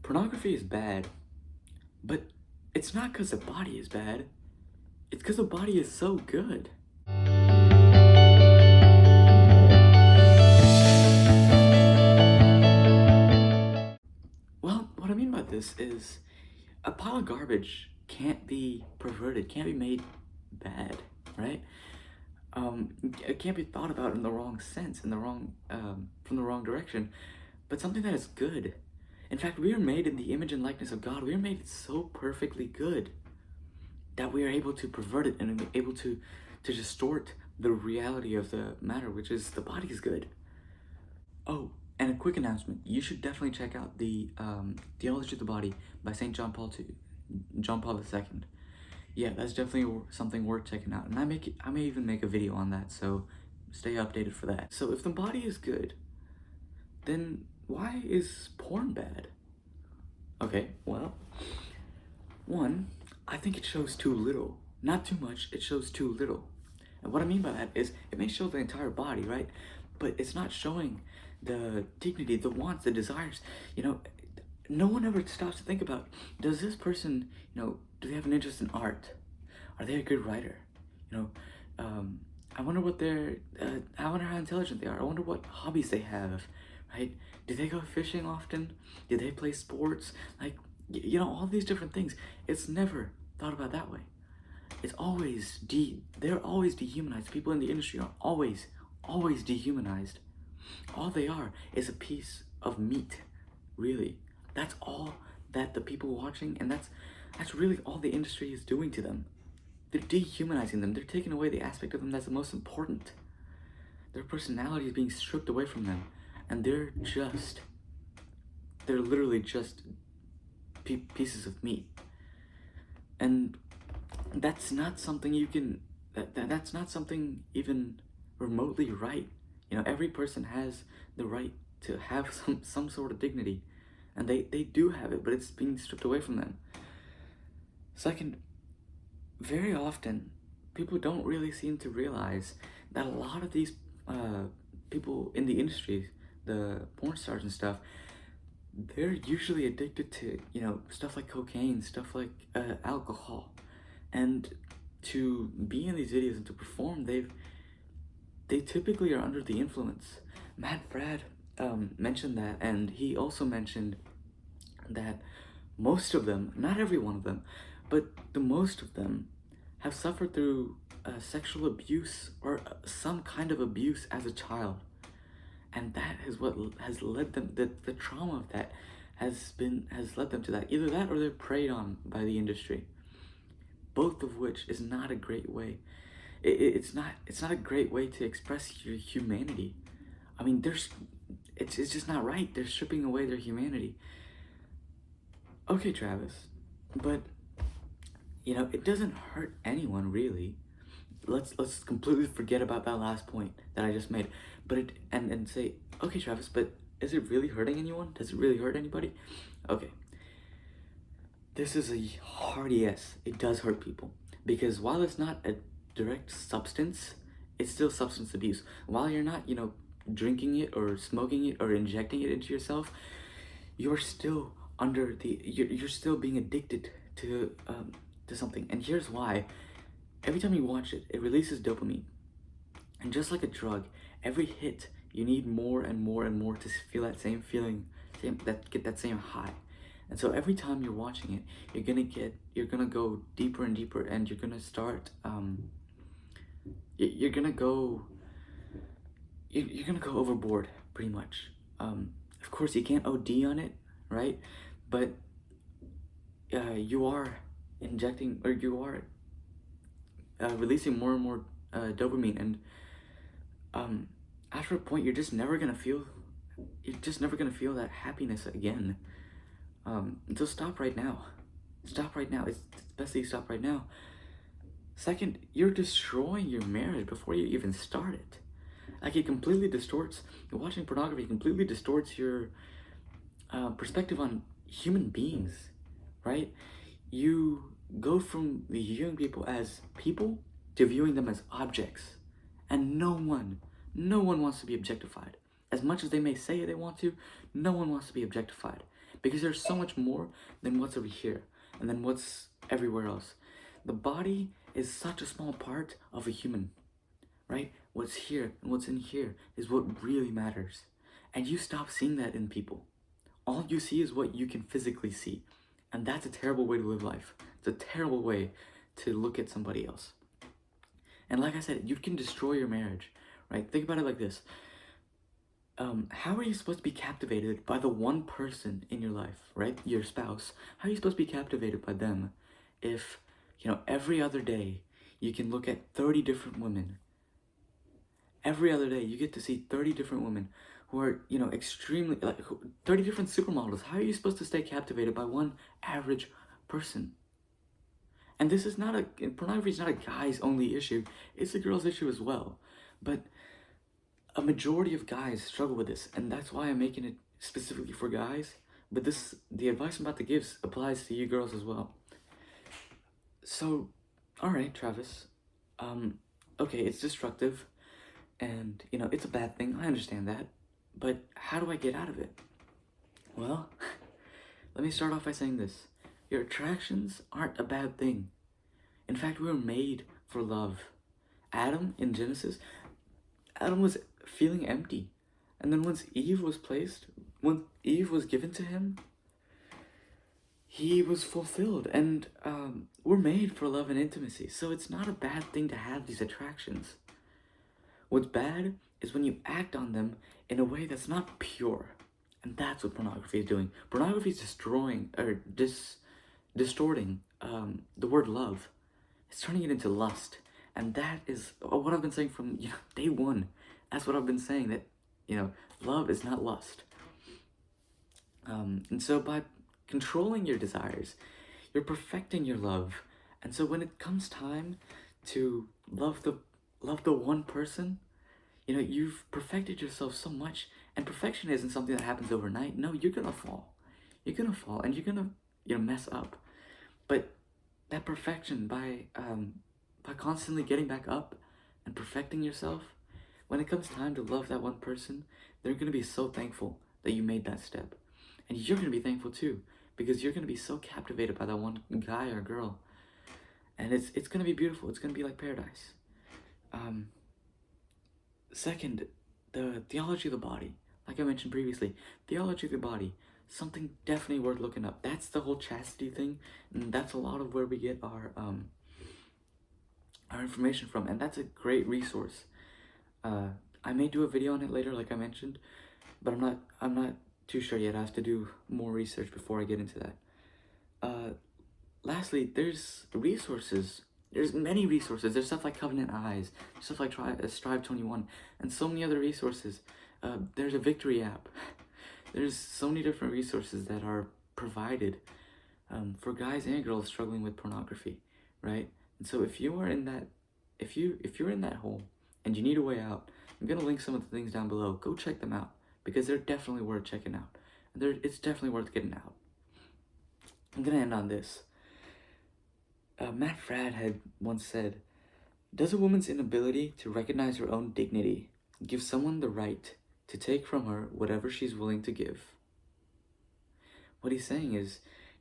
Pornography is bad, but it's not because the body is bad. It's because the body is so good. Well, what I mean by this is a pile of garbage can't be perverted, can't be made bad, right? It can't be thought about in the wrong sense, in the wrong, from the wrong direction, but something that is good. In fact, we are made in the image and likeness of God. We are made so perfectly good that we are able to pervert it and able to distort the reality of the matter, which is the body is good. Oh, and a quick announcement: you should definitely check out the Theology of the Body by Saint John Paul II. Yeah, that's definitely something worth checking out, and I may even make a video on that, so stay updated for that. So if the body is good, then why is porn bad? Okay, well, one, I think it shows too little. Not too much, it shows too little. And what I mean by that is it may show the entire body, right? But it's not showing the dignity, the wants, the desires. No one ever stops to think about, does this person, do they have an interest in art? Are they a good writer? I wonder what I wonder how intelligent they are. I wonder what hobbies they have, right? Do they go fishing often? Do they play sports? Like, all these different things. It's never thought about that way. It's always they're always dehumanized. People in the industry are always dehumanized. All they are is a piece of meat, really. That's all that the people watching, and that's really all the industry is doing to them. They're dehumanizing them. They're taking away the aspect of them that's the most important. Their personality is being stripped away from them, and they're literally just pieces of meat. And that's not something you can, that's not something even remotely right. Every person has the right to have some sort of dignity, and they do have it, but it's being stripped away from them. Second, very often people don't really seem to realize that a lot of these people in the industry, the porn stars and stuff, they're usually addicted to stuff like cocaine, stuff like alcohol, and to be in these videos and to perform, they typically are under the influence. Matt Brad mentioned that, and he also mentioned that most of them, not every one of them, but the most of them have suffered through sexual abuse or some kind of abuse as a child. And that is what has led them, the trauma of that has led them to that. Either that or they're preyed on by the industry. Both of which is not a great way. It's not a great way to express your humanity. I mean, it's just not right. They're stripping away their humanity. Okay, Travis, but it doesn't hurt anyone really. Let's completely forget about that last point that I just made. But and say, okay, Travis, but is it really hurting anyone? Does it really hurt anybody? Okay. This is a hard yes. It does hurt people, because while it's not a direct substance, it's still substance abuse. While you're not, drinking it or smoking it or injecting it into yourself, you're still you're still being addicted to something. And here's why. Every time you watch it, it releases dopamine. And just like a drug, every hit, you need more and more and more to feel that same feeling, get that same high. And so every time you're watching it, you're gonna go deeper and deeper, and you're gonna start, you're gonna go overboard, pretty much. Of course, you can't OD on it, right? But you are injecting, or you are releasing more and more dopamine, and after a point, you're just never gonna feel that happiness again. So stop right now. Stop right now. It's best that you stop right now. Second, you're destroying your marriage before you even start it. Like, it completely distorts, watching pornography completely distorts your perspective on human beings, right? You go from viewing people as people to viewing them as objects. And no one wants to be objectified. As much as they may say they want to, no one wants to be objectified. because there's so much more than what's over here and then what's everywhere else. The body is such a small part of a human, right? What's here and what's in here is what really matters. And you stop seeing that in people. All you see is what you can physically see. And that's a terrible way to live life. It's a terrible way to look at somebody else. And like I said, you can destroy your marriage, right? Think about it like this. How are you supposed to be captivated by the one person in your life, right? Your spouse. How are you supposed to be captivated by them if, every other day you can look at 30 different women? Every other day you get to see 30 different women who are, extremely, 30 different supermodels. How are you supposed to stay captivated by one average person? And this is pornography is not a guy's only issue. It's a girl's issue as well. But a majority of guys struggle with this, and that's why I'm making it specifically for guys. But the advice I'm about to give applies to you girls as well. So, alright, Travis. Okay, it's destructive, and, it's a bad thing. I understand that. But how do I get out of it? Well, let me start off by saying this. Your attractions aren't a bad thing. In fact, we were made for love. Adam, in Genesis, Adam was feeling empty. And then once Eve was given to him, he was fulfilled. And we're made for love and intimacy. So it's not a bad thing to have these attractions. What's bad is when you act on them in a way that's not pure. And that's what pornography is doing. Pornography is destroying or distorting the word love. It's turning it into lust. And that is what I've been saying from day one. That's what I've been saying, that love is not lust. And so by controlling your desires, you're perfecting your love. And so when it comes time to love the one person, you've perfected yourself so much. And perfection isn't something that happens overnight. No, you're gonna fall. You're gonna fall, and you're gonna mess up. But that perfection, by constantly getting back up and perfecting yourself, when it comes time to love that one person, they're gonna be so thankful that you made that step. And you're gonna be thankful too, because you're gonna be so captivated by that one guy or girl. And it's gonna be beautiful. It's gonna be like paradise. Second, the theology of the body. Like I mentioned previously, theology of the body, something definitely worth looking up. That's the whole chastity thing, and that's a lot of where we get our information from, and that's a great resource. I may do a video on it later, like I mentioned, but I'm not too sure yet. I have to do more research before I get into that. Lastly, there's resources. There's many resources. There's stuff like Covenant Eyes, stuff like Strive 21, and so many other resources. There's a Victory app. There's so many different resources that are provided for guys and girls struggling with pornography, right? And so if you're in that hole and you need a way out, I'm gonna link some of the things down below. Go check them out, because they're definitely worth checking out. It's definitely worth getting out. I'm gonna end on this. Matt Fradd had once said, "Does a woman's inability to recognize her own dignity give someone the right to take from her whatever she's willing to give?" What he's saying is,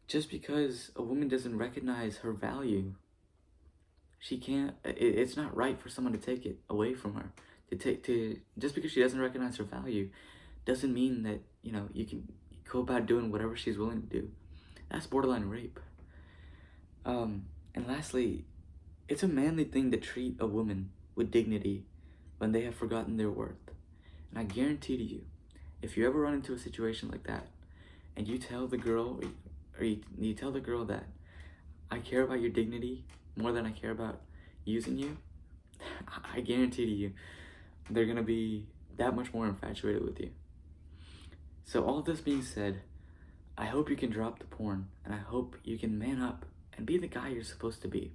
just because a woman doesn't recognize her value, it's not right for someone to take it away from her. Just because she doesn't recognize her value doesn't mean that, you can go about doing whatever she's willing to do. That's borderline rape. And lastly, it's a manly thing to treat a woman with dignity when they have forgotten their worth. And I guarantee to you, if you ever run into a situation like that, and you tell the girl, or you tell the girl that, "I care about your dignity more than I care about using you," I guarantee to you, they're gonna be that much more infatuated with you. So all this being said, I hope you can drop the porn, and I hope you can man up and be the guy you're supposed to be.